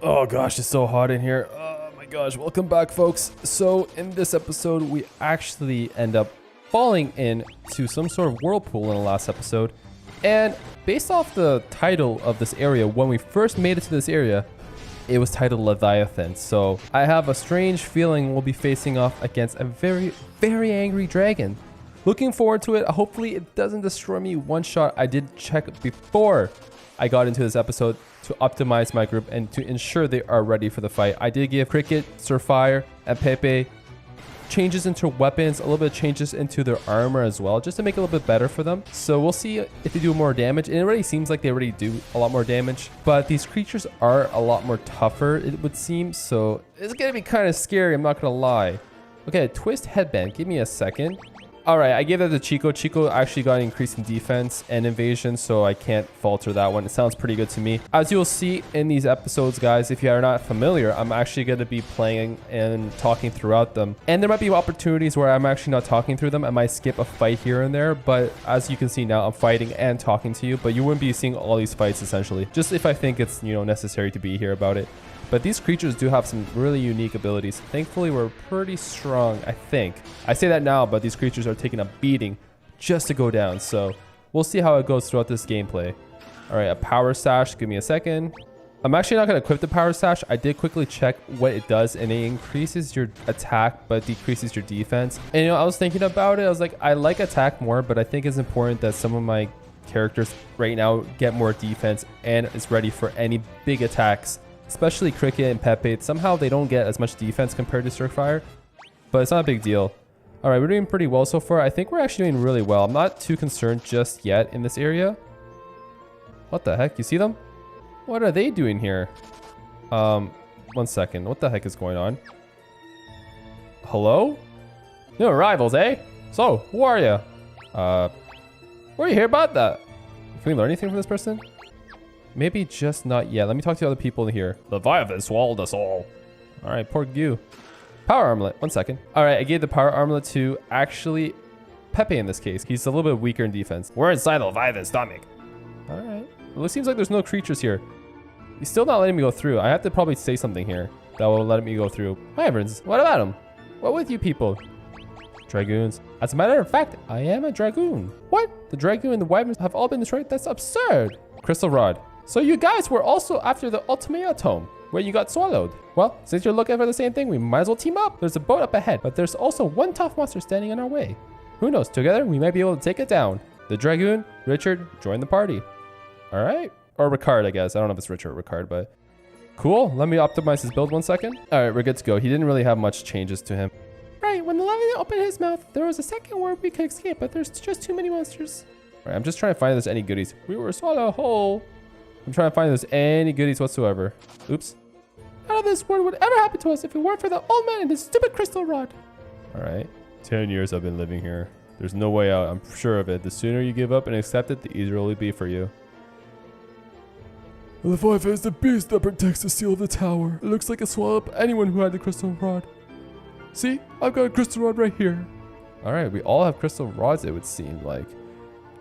Oh gosh, it's so hot in here. Oh my gosh, welcome back folks. So in this episode, we actually end up falling into some sort of whirlpool in the last episode. And based off the title of this area, when we first made it to this area, it was titled Leviathan. So I have a strange feeling we'll be facing off against a very, very angry dragon. Looking forward to it. Hopefully it doesn't destroy me one shot. I did check before I got into this episode to optimize my group and to ensure they are ready for the fight. I did give Cricket, Surfire, and Pepe changes into weapons, a little bit of changes into their armor as well, just to make it a little bit better for them. So we'll see if they do more damage. And it already seems like they already do a lot more damage, but these creatures are a lot more tougher, it would seem. So it's gonna be kind of scary, I'm not gonna lie. Okay, twist headband, give me a second. All right, I gave that to Chico. Chico actually got an increase in defense and invasion, so I can't falter that one. It sounds pretty good to me. As you'll see in these episodes, guys, if you are not familiar, I'm actually going to be playing and talking throughout them. And there might be opportunities where I'm actually not talking through them. I might skip a fight here and there, but as you can see now, I'm fighting and talking to you, but you wouldn't be seeing all these fights essentially, just if I think it's, necessary to be here about it. But these creatures do have some really unique abilities. Thankfully, we're pretty strong, I think. I say that now, but these creatures are taking a beating just to go down. So we'll see how it goes throughout this gameplay. All right, a power sash. Give me a second. I'm actually not going to equip the power sash. I did quickly check what it does, and it increases your attack, but decreases your defense. And I was thinking about it. I was like, I like attack more, but I think it's important that some of my characters right now get more defense and is ready for any big attacks. Especially Cricket and Pepe. Somehow they don't get as much defense compared to Surfire, but it's not a big deal. All right, we're doing pretty well so far. I think we're actually doing really well. I'm not too concerned just yet in this area. What the heck? You see them? What are they doing here? 1 second. What the heck is going on? Hello? New arrivals, eh? So, who are you? What are you here about that? Can we learn anything from this person? Maybe just not yet. Let me talk to other people in here. Leviathan swallowed us all. All right, poor you. Power armlet. 1 second. All right, I gave the power armlet to actually Pepe in this case. He's a little bit weaker in defense. We're inside the Leviathan's stomach. All right. Well, it seems like there's no creatures here. He's still not letting me go through. I have to probably say something here that will let me go through. Hi, friends. What about him? What with you people? Dragoons. As a matter of fact, I am a dragoon. What? The dragoon and the wyverns have all been destroyed? That's absurd. Crystal rod. So you guys were also after the ultimatum where you got swallowed. Well, since you're looking for the same thing, we might as well team up. There's a boat up ahead, but there's also one tough monster standing in our way. Who knows? Together, we might be able to take it down. The dragoon, Richard, join the party. All right. Or Ricard, I guess. I don't know if it's Richard or Ricard, but cool. Let me optimize his build 1 second. All right, we're good to go. He didn't really have much changes to him. Right, when the Leviathan opened his mouth, there was a second where we could escape, but there's just too many monsters. All right, I'm just trying to find if there's any goodies. We were swallowed whole. I'm trying to find if there's any goodies whatsoever. Oops. None of this world would ever happen to us if it weren't for the old man and his stupid crystal rod. All right. 10 years I've been living here. There's no way out. I'm sure of it. The sooner you give up and accept it, the easier it will be for you. The Leviathan is the beast that protects the seal of the tower. It looks like it swallowed up anyone who had the crystal rod. See? I've got a crystal rod right here. All right. We all have crystal rods, it would seem like.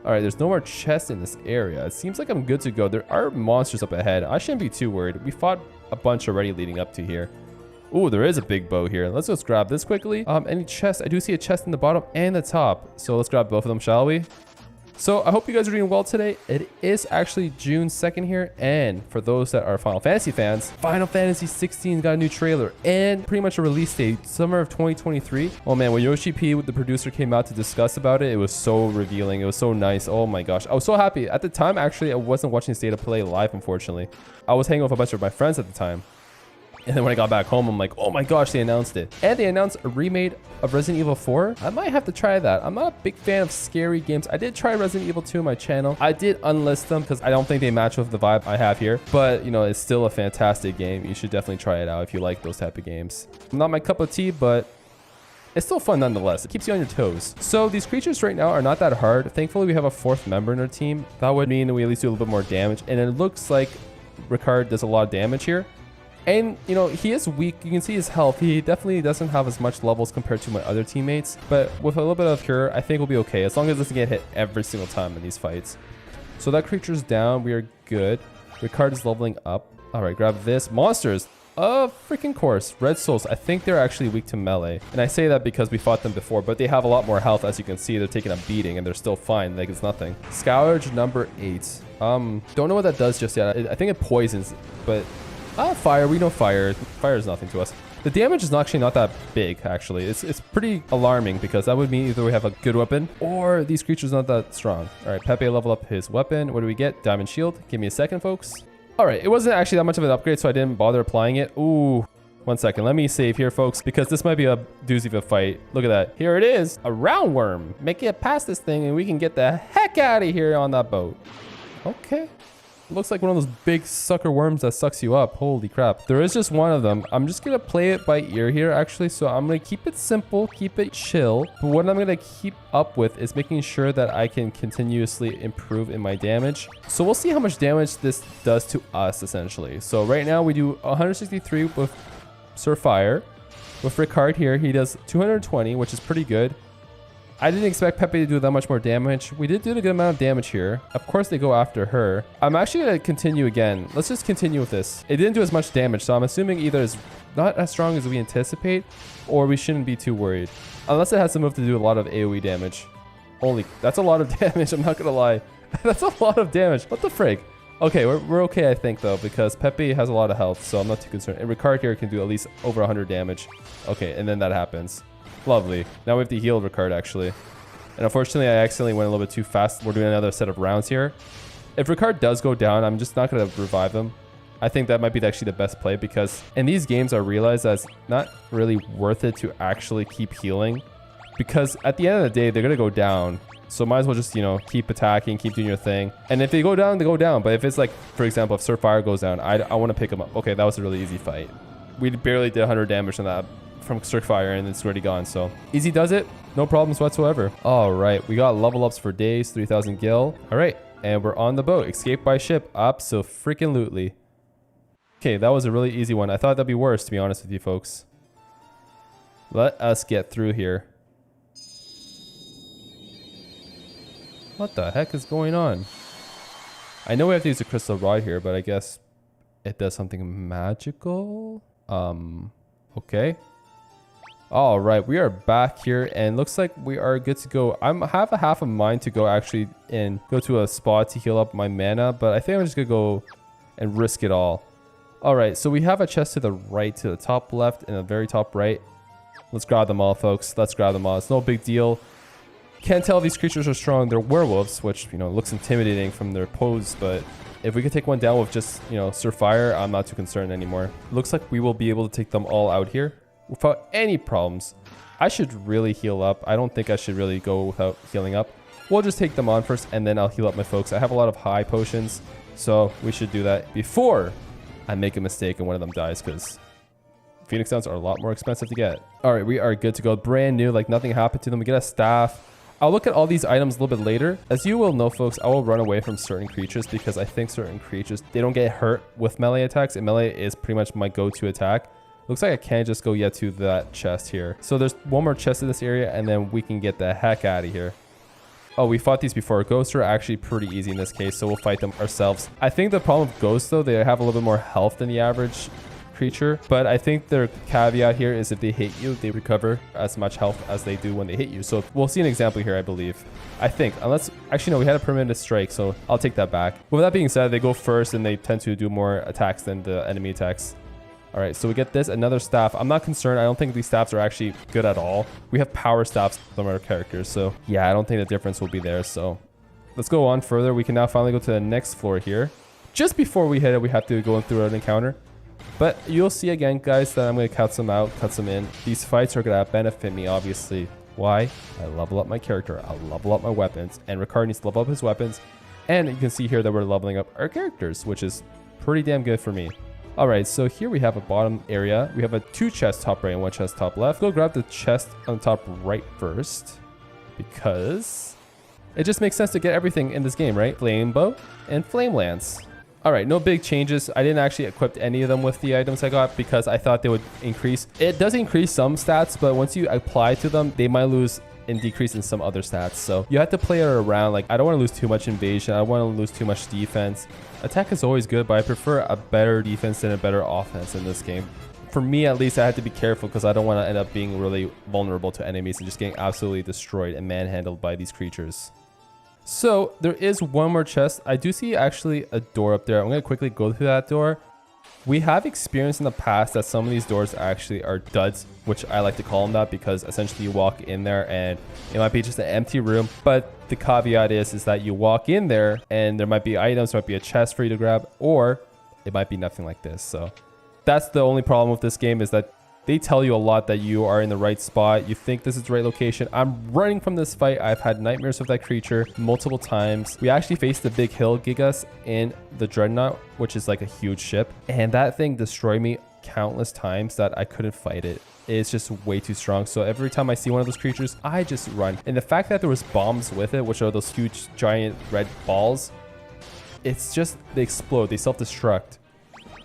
All right, there's no more chests in this area. It seems like I'm good to go. There are monsters up ahead. I shouldn't be too worried. We fought a bunch already leading up to here. Ooh, there is a big bow here. Let's just grab this quickly. Any chests? I do see a chest in the bottom and the top. So let's grab both of them, shall we? So I hope you guys are doing well today. It is actually June 2nd here. And for those that are Final Fantasy fans, Final Fantasy 16 got a new trailer and pretty much a release date, summer of 2023. Oh man, when Yoshi P, the producer, came out to discuss about it, it was so revealing. It was so nice. Oh my gosh. I was so happy. At the time, actually, I wasn't watching State of Play live, unfortunately. I was hanging with a bunch of my friends at the time. And then when I got back home, I'm like, oh my gosh, they announced it. And they announced a remake of Resident Evil 4. I might have to try that. I'm not a big fan of scary games. I did try Resident Evil 2 on my channel. I did unlist them because I don't think they match with the vibe I have here. But, it's still a fantastic game. You should definitely try it out if you like those type of games. Not my cup of tea, but it's still fun nonetheless. It keeps you on your toes. So these creatures right now are not that hard. Thankfully, we have a 4th member in our team. That would mean that we at least do a little bit more damage. And it looks like Ricard does a lot of damage here. And, he is weak. You can see his health. He definitely doesn't have as much levels compared to my other teammates. But with a little bit of cure, I think we'll be okay. As long as it doesn't get hit every single time in these fights. So that creature's down. We are good. Ricard is leveling up. All right, grab this. Monsters. Freaking course. Red souls. I think they're actually weak to melee. And I say that because we fought them before, but they have a lot more health. As you can see, they're taking a beating and they're still fine. Like it's nothing. Scourge number 8. Don't know what that does just yet. I think it poisons, but fire. We know fire. Fire is nothing to us. The damage is actually not that big, actually. It's pretty alarming because that would mean either we have a good weapon or these creatures not that strong. All right, Pepe level up his weapon. What do we get? Diamond shield. Give me a second, folks. All right, it wasn't actually that much of an upgrade, so I didn't bother applying it. Ooh, 1 second. Let me save here, folks, because this might be a doozy of a fight. Look at that. Here it is. A roundworm. Make it past this thing and we can get the heck out of here on that boat. Okay. Looks like one of those big sucker worms that sucks you up. Holy crap. There is just one of them. I'm just going to play it by ear here, actually. So I'm going to keep it simple, keep it chill. But what I'm going to keep up with is making sure that I can continuously improve in my damage. So we'll see how much damage this does to us, essentially. So right now we do 163 with Sir Fire. With Ricard here, he does 220, which is pretty good. I didn't expect Pepe to do that much more damage. We did do a good amount of damage here. Of course, they go after her. I'm actually going to continue again. Let's just continue with this. It didn't do as much damage, so I'm assuming either it's not as strong as we anticipate, or we shouldn't be too worried. Unless it has the move to do a lot of AoE damage. Holy, that's a lot of damage. I'm not going to lie. That's a lot of damage. What the frig? Okay, we're okay, I think, though, because Pepe has a lot of health, so I'm not too concerned. And Ricard here can do at least over 100 damage. Okay, and then that happens. Lovely. Now we have to heal Ricard, actually. And unfortunately, I accidentally went a little bit too fast. We're doing another set of rounds here. If Ricard does go down, I'm just not going to revive him. I think that might be actually the best play because in these games, I realize that it's not really worth it to actually keep healing. Because at the end of the day, they're going to go down. So might as well just, you know, keep attacking, keep doing your thing. And if they go down, they go down. But if it's like, for example, if Sir Fire goes down, I want to pick him up. Okay, that was a really easy fight. We barely did 100 damage on that from Sir Fire and it's already gone. So easy does it. No problems whatsoever. All right, we got level ups for days, 3,000 gil. All right, and we're on the boat. Escape by ship. Abso-freaking-lutely. Okay, that was a really easy one. I thought that'd be worse, to be honest with you folks. Let us get through here. What the heck is going on? I know we have to use a crystal rod here, but I guess it does something magical. Okay. All right, we are back here and looks like we are good to go. I have a half a mind to go actually and go to a spot to heal up my mana, but I think I'm just gonna go and risk it all. All right, so we have a chest to the right, to the top left, and the very top right. Let's grab them all, folks. Let's grab them all. It's no big deal. Can't tell if these creatures are strong. They're werewolves, which, you know, looks intimidating from their pose, but if we could take one down with just, you know, Sir Fire, I'm not too concerned anymore. Looks like we will be able to take them all out here without any problems. I should really heal up. I don't think I should really go without healing up. We'll just take them on first and then I'll heal up my folks. I have a lot of high potions, so we should do that before I make a mistake and one of them dies, because Phoenix Downs are a lot more expensive to get. All right, we are good to go. Brand new, like nothing happened to them. We get a staff. I'll look at all these items a little bit later. As you will know, folks, I will run away from certain creatures because I think certain creatures, they don't get hurt with melee attacks, and melee is pretty much my go-to attack. Looks like I can't just go yet to that chest here. So there's one more chest in this area, and then we can get the heck out of here. Oh, we fought these before. Ghosts are actually pretty easy in this case, so we'll fight them ourselves. I think the problem with ghosts, though, they have a little bit more health than the average creature, but I think their caveat here is if they hit you, they recover as much health as they do when they hit you. So we'll see an example here, I believe. I think, unless, actually no, we had a permanent strike, so I'll take that back. With that being said, they go first and they tend to do more attacks than the enemy attacks. All right, so we get this, another staff. I'm not concerned. I don't think these staffs are actually good at all. We have power staffs from our characters, so yeah, I don't think the difference will be there. So let's go on further. We can now finally go to the next floor here. Just before we hit it, we have to go through an encounter. But you'll see again, guys, that I'm going to cut some out, cut some in. These fights are going to benefit me, obviously. Why? I level up my character. I level up my weapons. And Ricard needs to level up his weapons. And you can see here that we're leveling up our characters, which is pretty damn good for me. All right, so here we have a bottom area. We have a 2 chests top right and 1 chest top left. Go grab the chest on top right first, because it just makes sense to get everything in this game, right? Flame bow and flame lance. All right, no big changes. I didn't actually equip any of them with the items I got because I thought they would increase. It does increase some stats, but once you apply to them, they might lose and decrease in some other stats. So you have to play it around. Like, I don't want to lose too much invasion. I don't want to lose too much defense. Attack is always good, but I prefer a better defense than a better offense in this game. For me, at least, I had to be careful because I don't want to end up being really vulnerable to enemies and just getting absolutely destroyed and manhandled by these creatures. So there is one more chest. I do see actually a door up there. I'm going to quickly go through that door. We have experienced in the past that some of these doors actually are duds, which I like to call them that because essentially you walk in there and it might be just an empty room. But the caveat is that you walk in there and there might be items, there might be a chest for you to grab, or it might be nothing like this. So that's the only problem with this game, is that they tell you a lot that you are in the right spot. You think this is the right location. I'm running from this fight. I've had nightmares of that creature multiple times. We actually faced the big hill gigas in the dreadnought, which is like a huge ship. And that thing destroyed me countless times that I couldn't fight it. It's just way too strong. So every time I see one of those creatures, I just run. And the fact that there was bombs with it, which are those huge giant red balls, it's just, they explode, they self-destruct,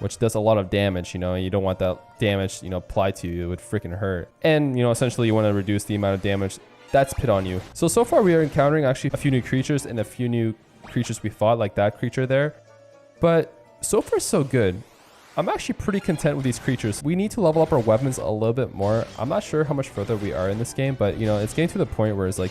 which does a lot of damage, you know, and you don't want that damage, you know, applied to you. It would freaking hurt. And, you know, essentially you want to reduce the amount of damage that's put on you. So far we are encountering actually a few new creatures and a few new creatures we fought, like that creature there. But so far so good. I'm actually pretty content with these creatures. We need to level up our weapons a little bit more. I'm not sure how much further we are in this game, but, you know, it's getting to the point where it's like,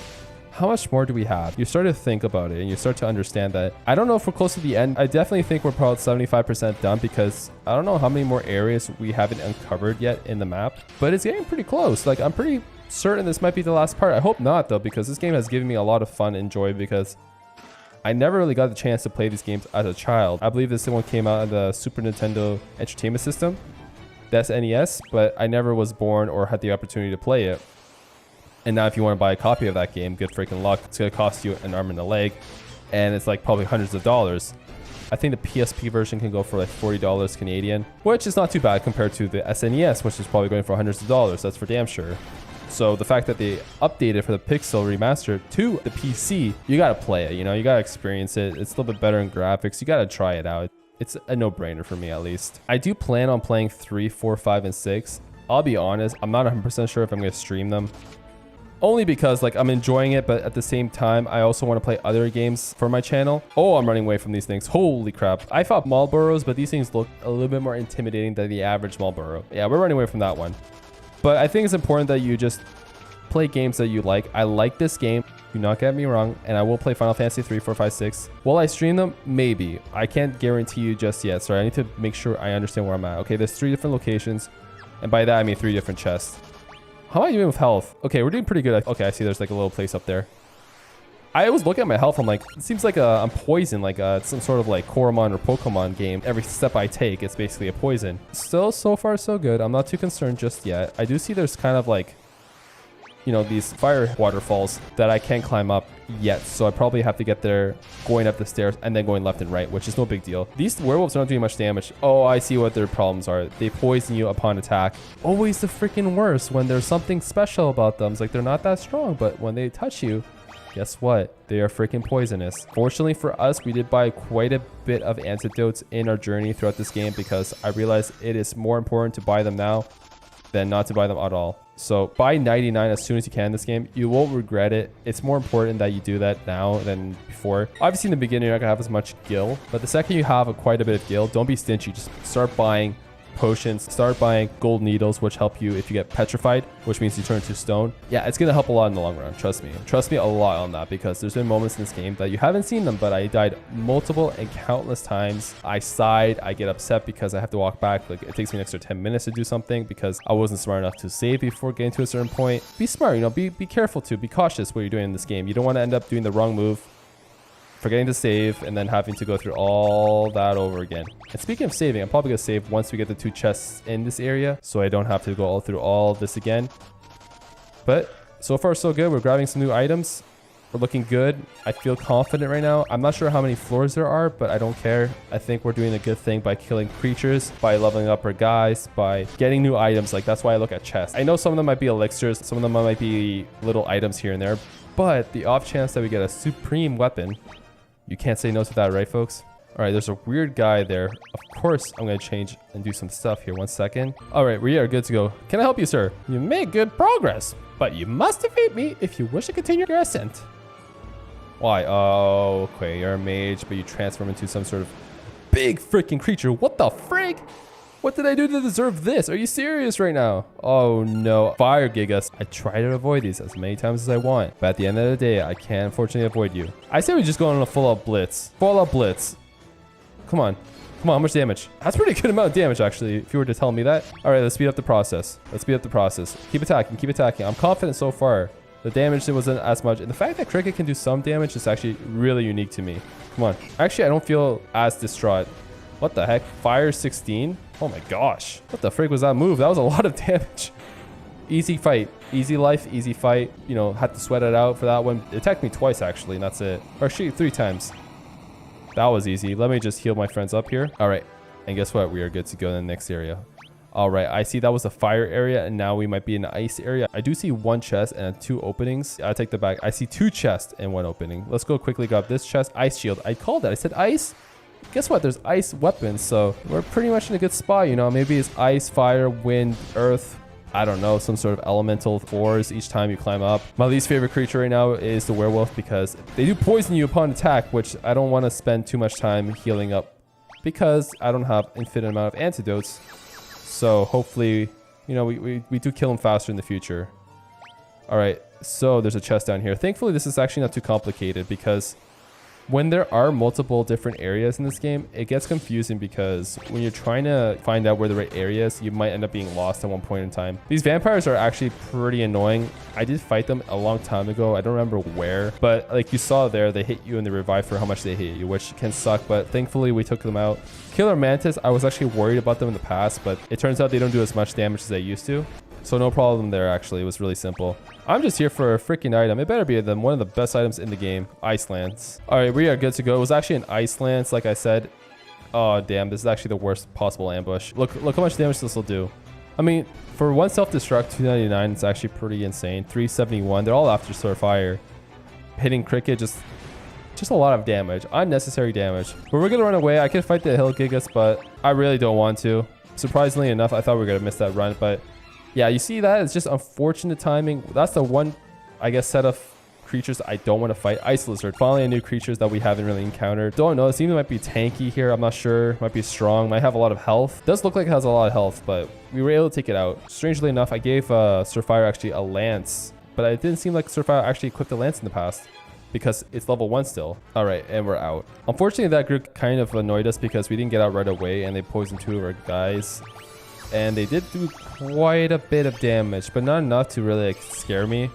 how much more do we have? You start to think about it and you start to understand that. I don't know if we're close to the end. I definitely think we're probably 75% done because I don't know how many more areas we haven't uncovered yet in the map, but it's getting pretty close. Like, I'm pretty certain this might be the last part. I hope not though, because this game has given me a lot of fun and joy because I never really got the chance to play these games as a child. I believe this one came out on the Super Nintendo Entertainment System, that's NES, but I never was born or had the opportunity to play it. And now if you want to buy a copy of that game, good freaking luck. It's going to cost you an arm and a leg. And it's like probably hundreds of dollars. I think the PSP version can go for like $40 Canadian, which is not too bad compared to the SNES, which is probably going for hundreds of dollars. That's for damn sure. So the fact that they updated for the Pixel Remaster to the PC, you got to play it, you know, you got to experience it. It's a little bit better in graphics. You got to try it out. It's a no-brainer for me, at least. I do plan on playing 3, 4, 5, and 6. I'll be honest, I'm not 100% sure if I'm going to stream them. Only because like I'm enjoying it, but at the same time, I also want to play other games for my channel. Oh, I'm running away from these things. Holy crap. I fought Marlboros, but these things look a little bit more intimidating than the average Marlboro. Yeah, we're running away from that one. But I think it's important that you just play games that you like. I like this game. Do not get me wrong. And I will play Final Fantasy 3, 4, 5, 6. Will I stream them? Maybe. I can't guarantee you just yet. Sorry, I need to make sure I understand where I'm at. Okay, there's 3 different locations. And by that, I mean 3 different chests. How am I doing with health? Okay, we're doing pretty good. Okay, I see there's like a little place up there. I always look at my health. I'm like, it seems like I'm poisoned, like some sort of like Koromon or Pokemon game. Every step I take, it's basically a poison. Still, so far, so good. I'm not too concerned just yet. I do see there's kind of like, you know, these fire waterfalls that I can't climb up yet. So I probably have to get there going up the stairs and then going left and right, which is no big deal. These werewolves are not doing much damage. Oh, I see what their problems are. They poison you upon attack. Always the freaking worst when there's something special about them. It's like they're not that strong, but when they touch you, guess what? They are freaking poisonous. Fortunately for us, we did buy quite a bit of antidotes in our journey throughout this game because I realized it is more important to buy them now than not to buy them at all. So buy 99 as soon as you can in this game. You won't regret it. It's more important that you do that now than before. Obviously in the beginning, you're not gonna have as much gil, but the second you have quite a bit of gil, don't be stingy. Just start buying potions, start buying gold needles, which help you if you get petrified, which means you turn to stone. Yeah, it's gonna help a lot in the long run. Trust me a lot on that, because there's been moments in this game that you haven't seen them, but I died multiple and countless times. I sighed, I get upset because I have to walk back. Like, it takes me an extra 10 minutes to do something because I wasn't smart enough to save before getting to a certain point. Be smart, you know, be careful too, be cautious what you're doing in this game. You don't want to end up doing the wrong move, forgetting to save, and then having to go through all that over again. And speaking of saving, I'm probably gonna save once we get the 2 chests in this area, so I don't have to go all through all this again. But so far so good. We're grabbing some new items. We're looking good. I feel confident right now. I'm not sure how many floors there are, but I don't care. I think we're doing a good thing by killing creatures, by leveling up our guys, by getting new items. Like, that's why I look at chests. I know some of them might be elixirs, some of them might be little items here and there, but the off chance that we get a supreme weapon, you can't say no to that, right, folks? All right, there's a weird guy there. Of course, I'm going to change and do some stuff here. 1 second. All right, we are good to go. Can I help you, sir? You made good progress. but you must defeat me if you wish to continue your ascent. Why? Oh, okay, you're a mage, but you transform into some sort of big freaking creature. What the frig? What did I do to deserve this? Are you serious right now? Oh no. Fire gigas. I try to avoid these as many times as I want, but at the end of the day, I can't unfortunately avoid you. I say we just go on a full-out blitz. Full-out blitz. Come on. Come on, how much damage? That's a pretty good amount of damage, actually, if you were to tell me that. All right, let's speed up the process. Let's speed up the process. Keep attacking, keep attacking. I'm confident so far. The damage wasn't as much. And the fact that Cricket can do some damage is actually really unique to me. Come on. Actually, I don't feel as distraught. What the heck? Fire 16? Oh my gosh. What the frig was that move? That was a lot of damage. Easy fight. Easy life, easy fight. You know, had to sweat it out for that one. It attacked me twice, actually, and that's it. Or actually, 3 times. That was easy. Let me just heal my friends up here. All right. And guess what? We are good to go in the next area. All right. I see that was the fire area, and now we might be in the ice area. I do see 1 chest and 2 openings. I take the back. I see 2 chests and 1 opening. Let's go quickly grab this chest. Ice shield. I called that. I said ice. Guess what? There's ice weapons, so we're pretty much in a good spot, you know. Maybe it's ice, fire, wind, earth. I don't know, some sort of elemental force each time you climb up. My least favorite creature right now is the werewolf because they do poison you upon attack, which I don't want to spend too much time healing up because I don't have infinite amount of antidotes. So hopefully, you know, we do kill them faster in the future. All right, so there's a chest down here. Thankfully, this is actually not too complicated because when there are multiple different areas in this game, it gets confusing because when you're trying to find out where the right area is, you might end up being lost at one point in time. These vampires are actually pretty annoying. I did fight them a long time ago. I don't remember where, but like you saw there, they hit you and they revive for how much they hit you, which can suck, but thankfully we took them out. Killer Mantis, I was actually worried about them in the past, but it turns out they don't do as much damage as they used to. So no problem there, actually. It was really simple. I'm just here for a freaking item. It better be one of the best items in the game. Icelands. All right, we are good to go. It was actually an Icelands, like I said. Oh, damn. This is actually the worst possible ambush. Look how much damage this will do. I mean, for 1 self-destruct, 299, it's actually pretty insane. 371. They're all after Sword Fire. Hitting Cricket, just a lot of damage. Unnecessary damage. But we're going to run away. I could fight the Hill Gigas, but I really don't want to. Surprisingly enough, I thought we were going to miss that run, but yeah, you see that? It's just unfortunate timing. That's the one, I guess, set of creatures I don't want to fight. Ice Lizard. Finally, a new creatures that we haven't really encountered. Don't know. It seems it might be tanky here. I'm not sure. Might be strong. Might have a lot of health. Does look like it has a lot of health, but we were able to take it out. Strangely enough, I gave Surfire actually a lance, but it didn't seem like Surfire actually equipped a lance in the past because it's level 1 still. All right, and we're out. Unfortunately, that group kind of annoyed us because we didn't get out right away, and they poisoned 2 of our guys. And they did do quite a bit of damage, but not enough to really like scare me,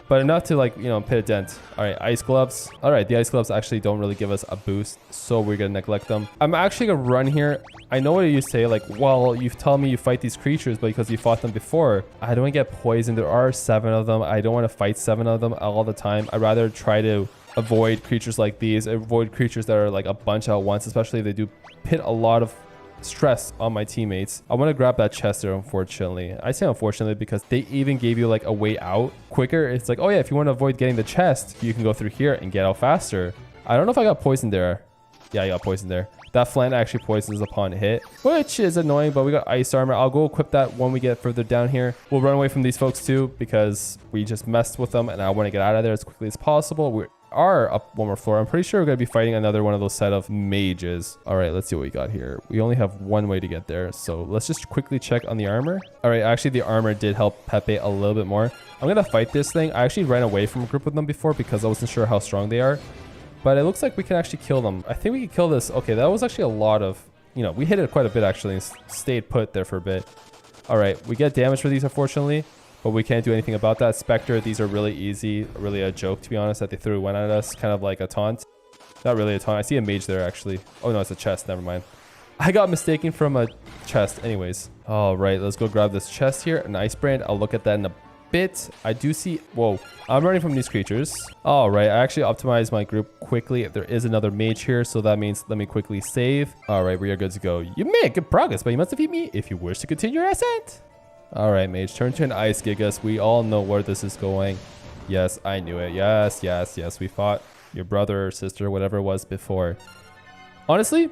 but enough to like, you know, put a dent. All right, ice gloves. All right, the ice gloves actually don't really give us a boost, so we're gonna neglect them. I'm actually gonna run here. I know what you say, like, well, you tell me you fight these creatures but because you fought them before. I don't want to get poisoned. There are 7 of them. I don't want to fight 7 of them all the time. I'd rather try to avoid creatures like these, avoid creatures that are like a bunch at once, especially if they do pit a lot of stress on my teammates. I want to grab that chest there, unfortunately. I say unfortunately because they even gave you like a way out quicker. It's like, oh yeah, if you want to avoid getting the chest, you can go through here and get out faster. I don't know if I got poisoned there. Yeah, I got poisoned there. That Flan actually poisons upon hit, which is annoying, but we got ice armor. I'll go equip that when we get further down here. We'll run away from these folks too because we just messed with them and I want to get out of there as quickly as possible. We are up 1 more floor. I'm pretty sure we're going to be fighting another one of those set of mages. All right, let's see what we got here. We only have 1 way to get there, so let's just quickly check on the armor. All right, actually the armor did help Pepe a little bit more. I'm going to fight this thing. I actually ran away from a group with them before because I wasn't sure how strong they are. But it looks like we can actually kill them. I think we can kill this. Okay, that was actually a lot of, you know, we hit it quite a bit actually and stayed put there for a bit. All right, we get damage for these, unfortunately, but we can't do anything about that. Spectre, these are really easy, really a joke, to be honest, that they threw one at us, kind of like a taunt. Not really a taunt. I see a mage there, actually. Oh, no, it's a chest. Never mind. I got mistaken from a chest anyways. All right, let's go grab this chest here. An ice brand. I'll look at that in a bit. I do see, whoa, I'm running from these creatures. All right, I actually optimized my group quickly. There is another mage here, so that means let me quickly save. All right, we are good to go. You made good progress, but you must defeat me if you wish to continue your ascent. All right, mage, turn to an ice gigas. We all know where this is going. Yes, I knew it. Yes, yes, yes. We fought your brother or sister, whatever it was before. Honestly,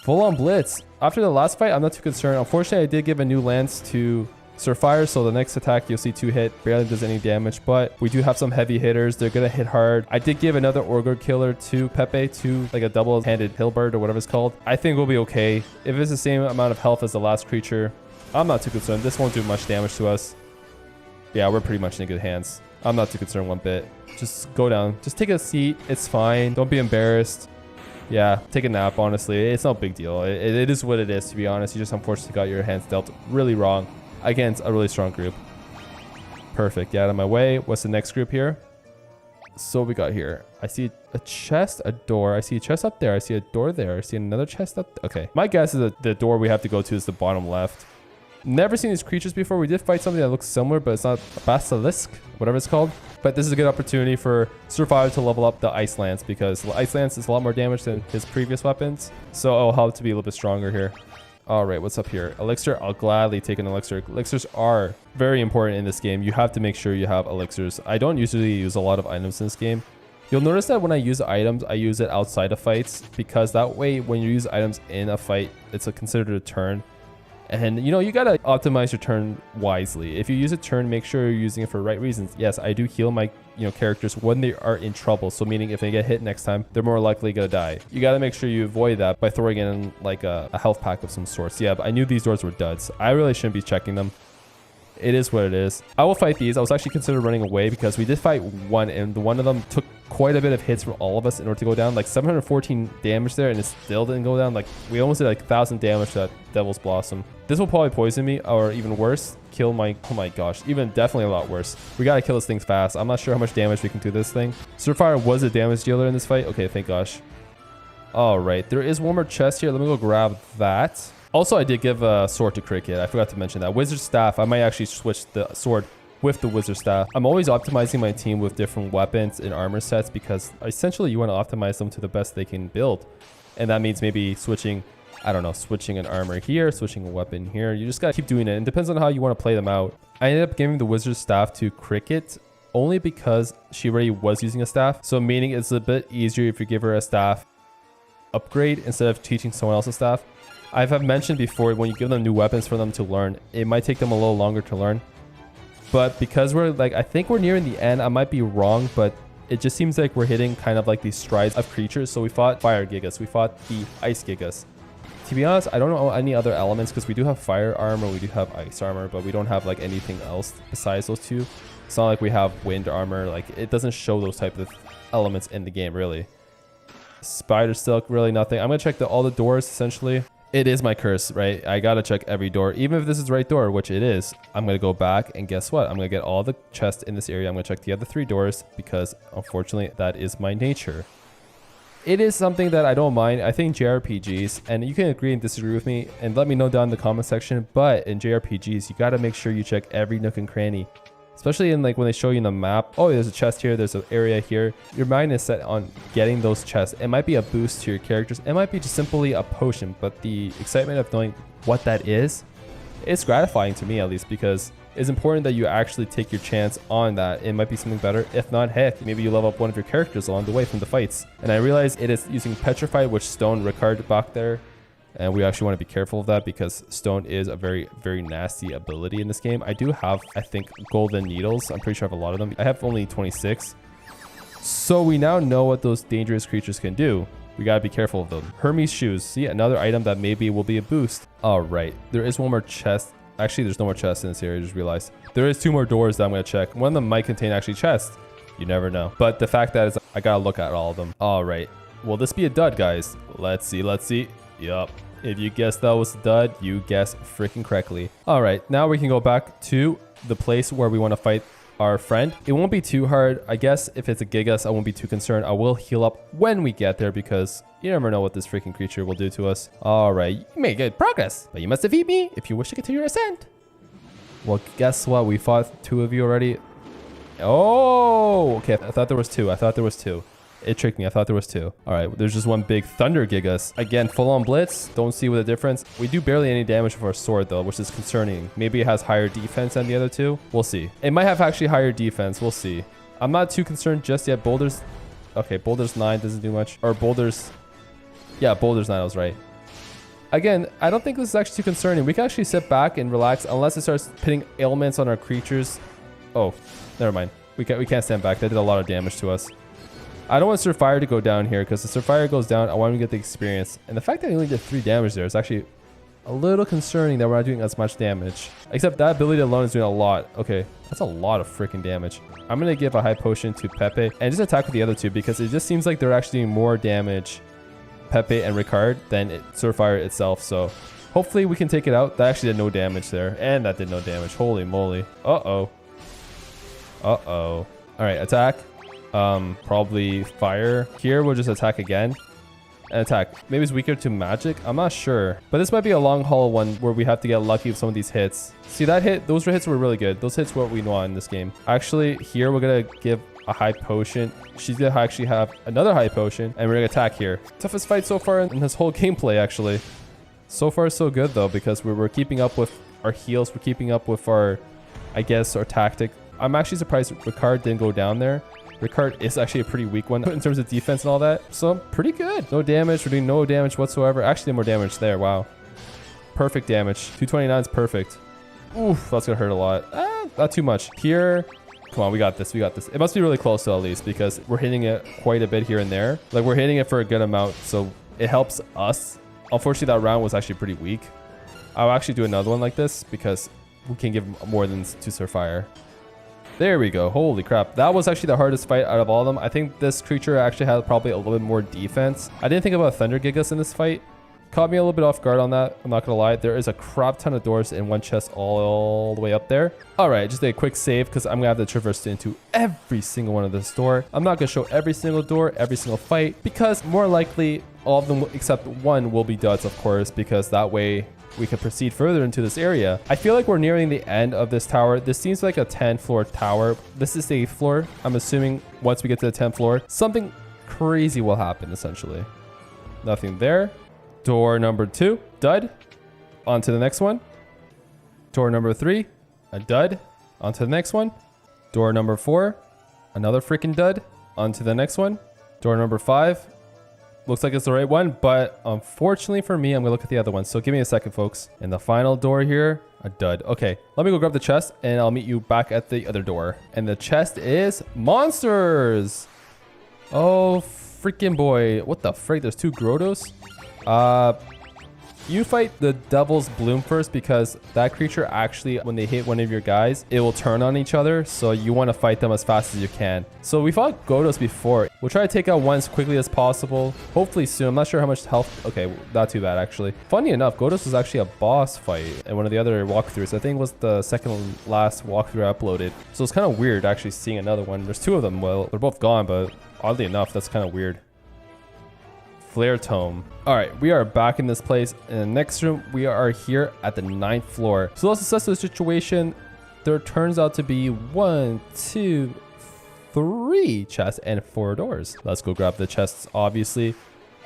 full on blitz. After the last fight, I'm not too concerned. Unfortunately, I did give a new lance to Surfire, so the next attack you'll see 2 hit, barely does any damage, but we do have some heavy hitters. They're gonna hit hard. I did give another Orgor killer to Pepe, to like a double-handed Hilbert or whatever it's called. I think we'll be okay. If it's the same amount of health as the last creature, I'm not too concerned. This won't do much damage to us. Yeah, we're pretty much in good hands. I'm not too concerned one bit. Just go down. Just take a seat. It's fine. Don't be embarrassed. Yeah, take a nap, honestly. It's no big deal. It is what it is, to be honest. You just unfortunately got your hands dealt really wrong against a really strong group. Perfect. Get out of my way. What's the next group here? So we got here. I see a chest, a door. I see a chest up there. I see a door there. I see another chest up there. Okay. My guess is that the door we have to go to is the bottom left. Never seen these creatures before. We did fight something that looks similar, but it's not a basilisk, whatever it's called. But this is a good opportunity for Survivor to level up the Ice Lance, because the Ice Lance is a lot more damage than his previous weapons. So it'll help to be a little bit stronger here. All right, what's up here? Elixir, I'll gladly take an elixir. Elixirs are very important in this game. You have to make sure you have elixirs. I don't usually use a lot of items in this game. You'll notice that when I use items, I use it outside of fights, because that way when you use items in a fight, it's considered a turn. And you know, you gotta optimize your turn wisely. If you use a turn, make sure you're using it for the right reasons. Yes, I do heal my characters when they are in trouble. So meaning if they get hit next time, they're more likely gonna die. You gotta make sure you avoid that by throwing in like a health pack of some sorts. Yeah, but I knew these doors were duds. I really shouldn't be checking them. It is what it is. I will fight these. I was actually considering running away because we did fight one, and the one of them took quite a bit of hits from all of us in order to go down. Like 714 damage there, and it still didn't go down. Like we almost did like 1,000 damage to that Devil's Blossom. This will probably poison me, or even worse, kill my... Oh my gosh, even definitely a lot worse. We gotta kill this thing fast. I'm not sure how much damage we can do this thing. Surfire was a damage dealer in this fight. Okay, thank gosh. All right, there is one more chest here. Let me go grab that. Also, I did give a sword to Cricket. I forgot to mention that. Wizard Staff, I might actually switch the sword with the Wizard Staff. I'm always optimizing my team with different weapons and armor sets, because essentially you want to optimize them to the best they can build. And that means maybe switching, I don't know, switching an armor here, switching a weapon here. You just got to keep doing it. It depends on how you want to play them out. I ended up giving the Wizard Staff to Cricket only because she already was using a staff. So meaning it's a bit easier if you give her a staff upgrade instead of teaching someone else's staff. I have mentioned before, when you give them new weapons for them to learn, it might take them a little longer to learn. But because we're like, I think we're nearing the end. I might be wrong, but it just seems like we're hitting kind of like these strides of creatures. So we fought fire gigas. We fought the ice gigas. To be honest, I don't know any other elements, because we do have fire armor, we do have ice armor, but we don't have like anything else besides those two. It's not like we have wind armor. Like it doesn't show those type of elements in the game, really. Spider silk, really nothing. I'm gonna check all the doors essentially. It is my curse, right? I gotta check every door, even if this is the right door, which it is. I'm gonna go back, and guess what? I'm gonna get all the chests in this area. I'm gonna check the other 3 doors, because unfortunately that is my nature. It is something that I don't mind. I think JRPGs, and you can agree and disagree with me, and let me know down in the comment section, but in JRPGs, you gotta make sure you check every nook and cranny. Especially in like when they show you in the map, oh, there's a chest here, there's an area here. Your mind is set on getting those chests. It might be a boost to your characters. It might be just simply a potion, but the excitement of knowing what that is, it's gratifying to me at least, because it's important that you actually take your chance on that. It might be something better. If not, heck, maybe you level up one of your characters along the way from the fights. And I realize it is using Petrified, which Stone Ricard back there. And we actually want to be careful of that, because Stone is a very, very nasty ability in this game. I do have, I think, golden needles. I'm pretty sure I have a lot of them. I have only 26. So we now know what those dangerous creatures can do. We got to be careful of them. Hermes shoes. See, another item that maybe will be a boost. All right. There is one more chest. Actually, there's no more chests in this area. I just realized. There is 2 more doors that I'm going to check. One of them might contain actually chests. You never know. But the fact that is, I got to look at all of them. All right. Will this be a dud, guys? Let's see. Let's see. Yup. If you guessed that was a dud, you guessed freaking correctly. All right, now we can go back to the place where we want to fight our friend. It won't be too hard. I guess if it's a gigas, I won't be too concerned. I will heal up when we get there, because you never know what this freaking creature will do to us. All right, you made good progress, but you must defeat me if you wish to continue your ascent. Well, guess what? We fought 2 of you already. Oh, okay. I thought there was 2. I thought there was 2. It tricked me. I thought there was 2. All right, there's just one big Thunder Gigas. Again, full-on blitz. Don't see what the difference. We do barely any damage with our sword, though, which is concerning. Maybe it has higher defense than the other 2. We'll see. It might have actually higher defense. We'll see. I'm not too concerned just yet. Boulders... Okay, Boulders 9 doesn't do much. Or Boulders... Yeah, Boulders 9, I was right. Again, I don't think this is actually too concerning. We can actually sit back and relax unless it starts pitting ailments on our creatures. Oh, never mind. We can't stand back. That did a lot of damage to us. I don't want Sir Fire to go down here because if Sir Fire goes down, I want him to get the experience. And the fact that he only did 3 damage there is actually a little concerning that we're not doing as much damage. Except that ability alone is doing a lot. Okay, that's a lot of freaking damage. I'm going to give a high potion to Pepe and just attack with the other two because it just seems like they're actually doing more damage, Pepe and Ricard, than Sir Fire itself. So hopefully we can take it out. That actually did no damage there. And that did no damage. Holy moly. Uh-oh. Uh-oh. All right, attack. Probably fire. Here we'll just attack again. And attack. Maybe it's weaker to magic. I'm not sure. But this might be a long haul one where we have to get lucky with some of these hits. See that hit? Those hits were really good. Those hits were what we know in this game. Actually, here we're going to give a high potion. She's going to actually have another high potion. And we're going to attack here. Toughest fight so far in this whole gameplay, actually. So far, so good, though, because we're keeping up with our heals. We're keeping up with our, I guess, our tactic. I'm actually surprised Ricard didn't go down there. Ricard is actually a pretty weak one in terms of defense and all that. So pretty good. No damage. We're doing no damage whatsoever. Actually, more damage there. Wow. Perfect damage. 229 is perfect. Oof, that's going to hurt a lot. Not too much. Here. Come on, we got this. We got this. It must be really close though, at least, because we're hitting it quite a bit here and there. Like, we're hitting it for a good amount, so it helps us. Unfortunately, that round was actually pretty weak. I'll actually do another one like this because we can give more than to Sir Fire. There we go. Holy crap. That was actually the hardest fight out of all of them. I think this creature actually had probably a little bit more defense. I didn't think about Thunder Gigas in this fight. Caught me a little bit off guard on that. I'm not going to lie. There is a crap ton of doors in one chest all the way up there. All right, just a quick save because I'm going to have to traverse into every single one of this door. I'm not going to show every single door, every single fight, because more likely all of them except one will be duds, of course, because that way we can proceed further into this area. I feel like we're nearing the end of this tower. This seems like a 10-floor tower. This is the 8th floor. I'm assuming once we get to the 10th floor, something crazy will happen, essentially. Nothing there. Door number 2, dud. On to the next one. Door number 3, a dud. On to the next one. Door number 4, another freaking dud. On to the next one. Door number 5. Looks like it's the right one, but unfortunately for me, I'm gonna look at the other one. So give me a second, folks. And the final door here, a dud. Okay, let me go grab the chest and I'll meet you back at the other door. And the chest is monsters. Oh, freaking boy. What the frick? There's 2 Grottos. You fight the Devil's Bloom first because that creature actually, when they hit one of your guys, it will turn on each other. So you want to fight them as fast as you can. So we fought Grottos before. We'll try to take out one as quickly as possible. Hopefully soon. I'm not sure how much health. Okay, not too bad actually. Funny enough, Grottos was actually a boss fight in one of the other walkthroughs. I think it was the second last walkthrough I uploaded. So it's kind of weird actually seeing another one. There's 2 of them. Well, they're both gone, but oddly enough, that's kind of weird. Flare Tome. All right, we are back in this place. In the next room, we are here at the 9th floor. So let's assess the situation. There turns out to be 1, 2, 3 chests and 4 doors. Let's go grab the chests, obviously.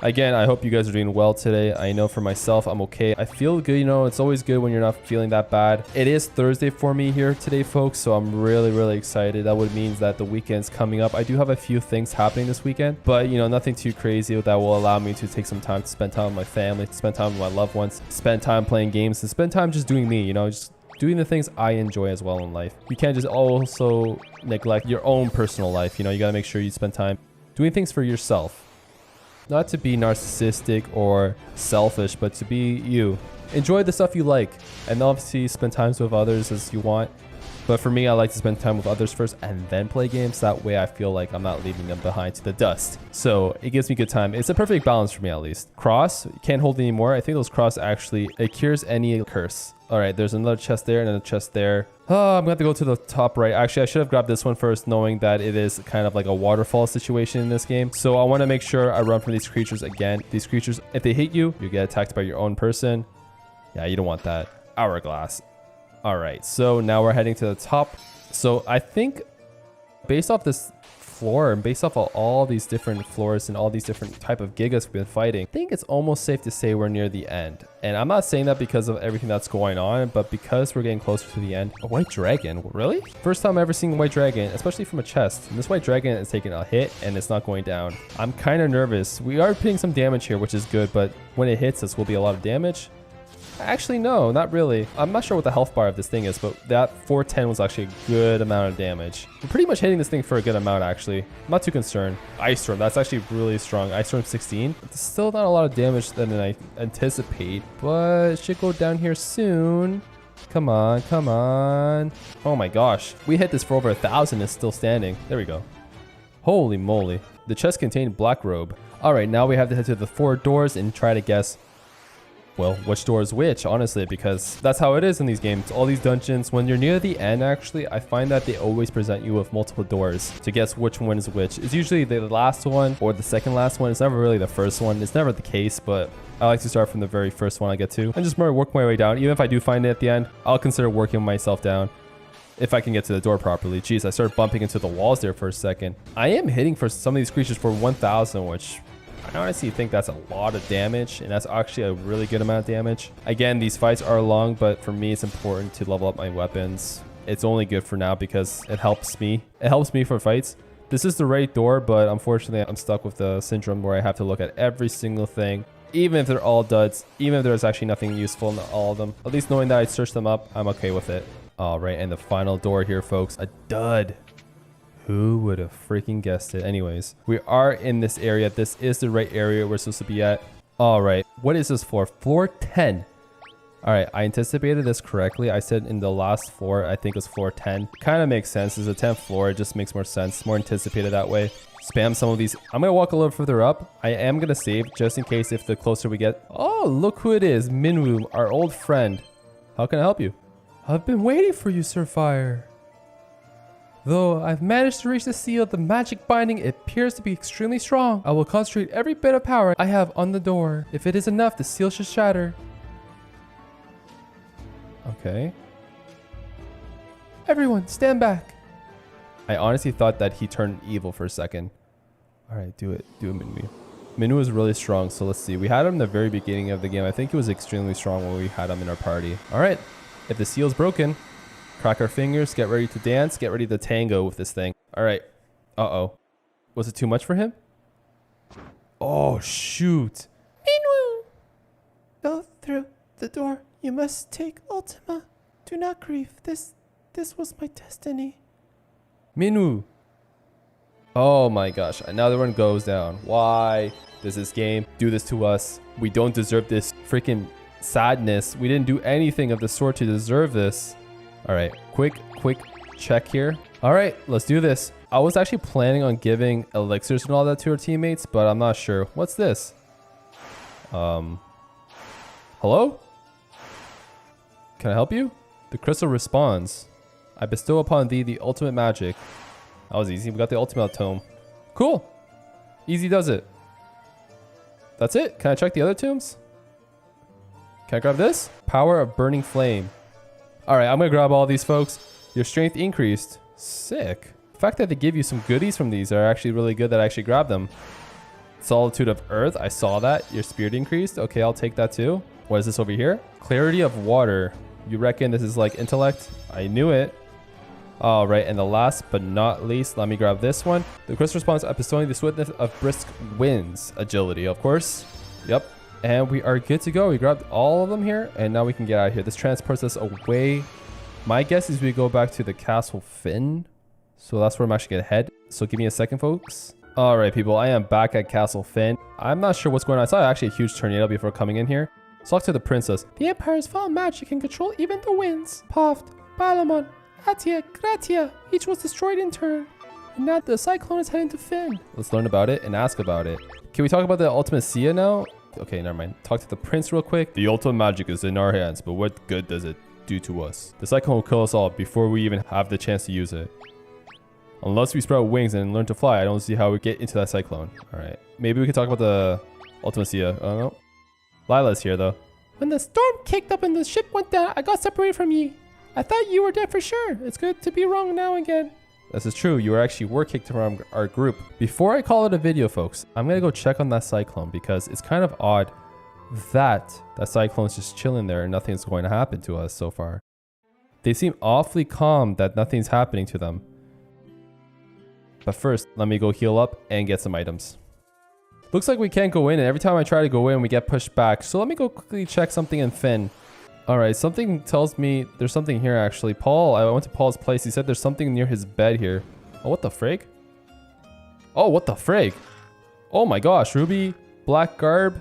Again, I hope you guys are doing well today. I know for myself, I'm okay. I feel good, you know, it's always good when you're not feeling that bad. It is Thursday for me here today, folks, so I'm really excited. That would mean that the weekend's coming up. I do have a few things happening this weekend, but, you know, nothing too crazy that will allow me to take some time to spend time with my family, to spend time with my loved ones, spend time playing games, and spend time just doing me, you know, just doing the things I enjoy as well in life. You can't just also neglect your own personal life, you know, you gotta make sure you spend time doing things for yourself. Not to be narcissistic or selfish, but to be you. Enjoy the stuff you like, and obviously spend time with others as you want. But for me, I like to spend time with others first and then play games. That way I feel like I'm not leaving them behind to the dust. So it gives me good time. It's a perfect balance for me, at least. Cross, can't hold anymore. I think those cross actually, it cures any curse. All right, there's another chest there and another chest there. Oh, I'm going to have to go to the top right. Actually, I should have grabbed this one first, knowing that it is kind of like a waterfall situation in this game. So I want to make sure I run from these creatures again. These creatures, if they hit you, you get attacked by your own person. Yeah, you don't want that. Hourglass. All right, so now we're heading to the top. So I think based off this floor and based off of all these different floors and all these different type of gigas we've been fighting, I think it's almost safe to say we're near the end. And I'm not saying that because of everything that's going on, but because we're getting closer to the end. A white dragon? Really? First time I've ever seen a white dragon, especially from a chest. And this white dragon is taking a hit and it's not going down. I'm kind of nervous. We are putting some damage here, which is good, but when it hits us, will be a lot of damage. Actually, no, not really. I'm not sure what the health bar of this thing is, but that 410 was actually a good amount of damage. We're pretty much hitting this thing for a good amount, actually. I'm not too concerned. Ice Storm, that's actually really strong. Ice Storm 16. It's still not a lot of damage than I anticipate, but it should go down here soon. Come on, come on. Oh my gosh. We hit this for over 1,000 and it's still standing. There we go. Holy moly. The chest contained black robe. All right, now we have to head to the 4 doors and try to guess, well, which door is which, honestly, because that's how it is in these games. All these dungeons, when you're near the end, actually, I find that they always present you with multiple doors to guess which one is which. It's usually the last one or the second last one. It's never really the first one. It's never the case, but I like to start from the very first one I get to and just work my way down. Even if I do find it at the end, I'll consider working myself down if I can get to the door properly. Jeez, I started bumping into the walls there for a second. I am hitting for some of these creatures for 1,000, which I honestly think that's a lot of damage, and that's actually a really good amount of damage. Again, these fights are long, but for me, it's important to level up my weapons. It's only good for now because it helps me. It helps me for fights. This is the right door, but unfortunately, I'm stuck with the syndrome where I have to look at every single thing, even if they're all duds, even if there's actually nothing useful in all of them. At least knowing that I searched them up, I'm okay with it. All right, and the final door here, folks, a dud. Who would have freaking guessed it? Anyways, we are in this area. This is the right area we're supposed to be at. All right, what is this floor? Floor 10. All right, I anticipated this correctly. I said in the last floor, I think it was floor 10. Kind of makes sense. It's a 10th floor. It just makes more sense. More anticipated that way. Spam some of these. I'm going to walk a little further up. I am going to save just in case if the closer we get. Oh, look who it is. Minwoo, our old friend. How can I help you? I've been waiting for you, Sir Fire. Though I've managed to reach the seal, the magic binding appears to be extremely strong. I will concentrate every bit of power I have on the door. If it is enough, the seal should shatter. Okay. Everyone, stand back. I honestly thought that he turned evil for a second. All right, do it. Do it, Minwoo. Minwoo is really strong, so let's see. We had him in the very beginning of the game. I think he was extremely strong when we had him in our party. All right, if the seal's broken, crack our fingers, get ready to dance, get ready to tango with this thing. All right. Uh-oh. Was it too much for him? Oh, shoot. Minwoo! Go through the door. You must take Ultima. Do not grieve. This was my destiny. Minwoo. Oh my gosh. Another one goes down. Why does this game do this to us? We don't deserve this freaking sadness. We didn't do anything of the sort to deserve this. All right, quick check here. All right, let's do this. I was actually planning on giving elixirs and all that to our teammates, but I'm not sure. What's this? Hello? Can I help you? The crystal responds. I bestow upon thee the ultimate magic. That was easy. We got the ultimate tome. Cool. Easy does it. That's it. Can I check the other tombs? Can I grab this? Power of burning flame. All right, I'm going to grab all these folks. Your strength increased. Sick. The fact that they give you some goodies from these are actually really good that I actually grabbed them. Solitude of Earth. I saw that. Your spirit increased. Okay, I'll take that too. What is this over here? Clarity of Water. You reckon this is like intellect? I knew it. All right, and the last but not least, let me grab this one. The crystal response of bestowing the swiftness of brisk winds. Agility, of course. Yep. And we are good to go. We grabbed all of them here, and now we can get out of here. This transports us away. My guess is we go back to the Castle Finn. So that's where I'm actually going to head. So give me a second, folks. All right, people. I am back at Castle Finn. I'm not sure what's going on. I saw actually a huge tornado before coming in here. So talk to the princess. The Empire's found magic can control even the winds. Poft, Balamon, Atia, Gratia. Each was destroyed in turn. And now the cyclone is heading to Finn. Let's learn about it and ask about it. Can we talk about the Ultimate Sia now? Okay, never mind. Talk to the prince real quick. The ultimate magic is in our hands, but what good does it do to us? The cyclone will kill us all before we even have the chance to use it. Unless we sprout wings and learn to fly, I don't see how we get into that cyclone. All right. Maybe we can talk about the Ultimate Sia. I don't know. Lila's here, though. When the storm kicked up and the ship went down, I got separated from ye. I thought you were dead for sure. It's good to be wrong now again. This is true. You were kicked from our group. Before I call it a video, folks, I'm going to go check on that cyclone because it's kind of odd that cyclone's just chilling there and nothing's going to happen to us so far. They seem awfully calm that nothing's happening to them. But first, let me go heal up and get some items. Looks like we can't go in, and every time I try to go in, we get pushed back. So let me go quickly check something in Finn. Alright, something tells me there's something here actually. I went to Paul's place. He said there's something near his bed here. Oh, what the frig? Oh, what the frig? Oh my gosh, ruby, black garb,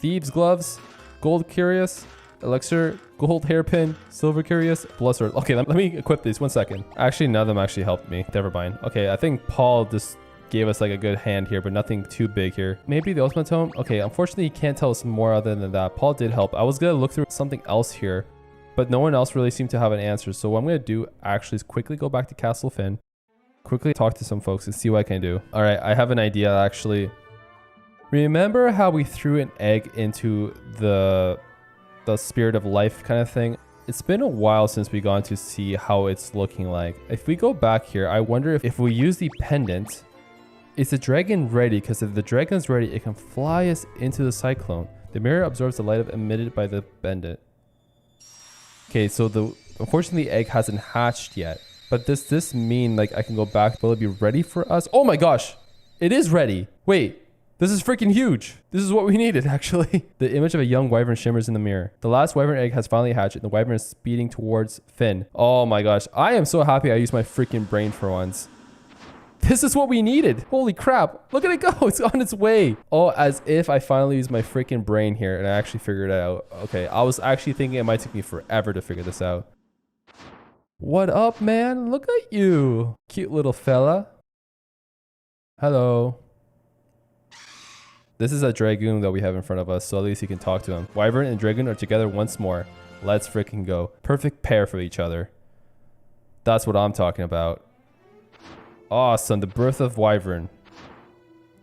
thieves gloves, gold curious, elixir, gold hairpin, silver curious, blood sword. Okay, let me equip these. 1 second. Actually, none of them actually helped me. Never mind. Okay, I think Paul just gave us like a good hand here, but nothing too big here. Maybe the ultimate tome. Okay, unfortunately, he can't tell us more other than that. Paul did help. I was gonna look through something else here, but no one else really seemed to have an answer. So what I'm gonna do actually is quickly go back to Castle Finn, quickly talk to some folks and see what I can do. All right, I have an idea actually. Remember how we threw an egg into the spirit of life kind of thing? It's been a while since we gone to see how it's looking like. If we go back here, I wonder if we use the pendant, is the dragon ready? Because if the dragon is ready, it can fly us into the cyclone. The mirror absorbs the light emitted by the pendant. Okay, so unfortunately the egg hasn't hatched yet. But does this mean like I can go back? Will it be ready for us? Oh my gosh, it is ready. Wait, this is freaking huge. This is what we needed actually. The image of a young wyvern shimmers in the mirror. The last wyvern egg has finally hatched and the wyvern is speeding towards Finn. Oh my gosh, I am so happy I used my freaking brain for once. This is what we needed. Holy crap. Look at it go. It's on its way. Oh, as if I finally used my freaking brain here and I actually figured it out. Okay, I was actually thinking it might take me forever to figure this out. What up, man? Look at you. Cute little fella. Hello. This is a dragoon that we have in front of us, so at least you can talk to him. Wyvern and dragoon are together once more. Let's freaking go. Perfect pair for each other. That's what I'm talking about. Awesome, the birth of wyvern.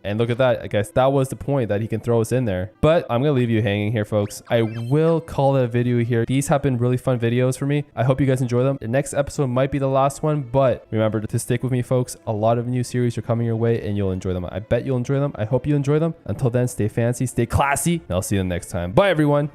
And look at that. I guess that was the point, that he can throw us in there. But I'm going to leave you hanging here, folks. I will call it a video here. These have been really fun videos for me. I hope you guys enjoy them. The next episode might be the last one, but remember to stick with me, folks. A lot of new series are coming your way and you'll enjoy them. I bet you'll enjoy them. I hope you enjoy them. Until then, stay fancy, stay classy, and I'll see you next time. Bye, everyone.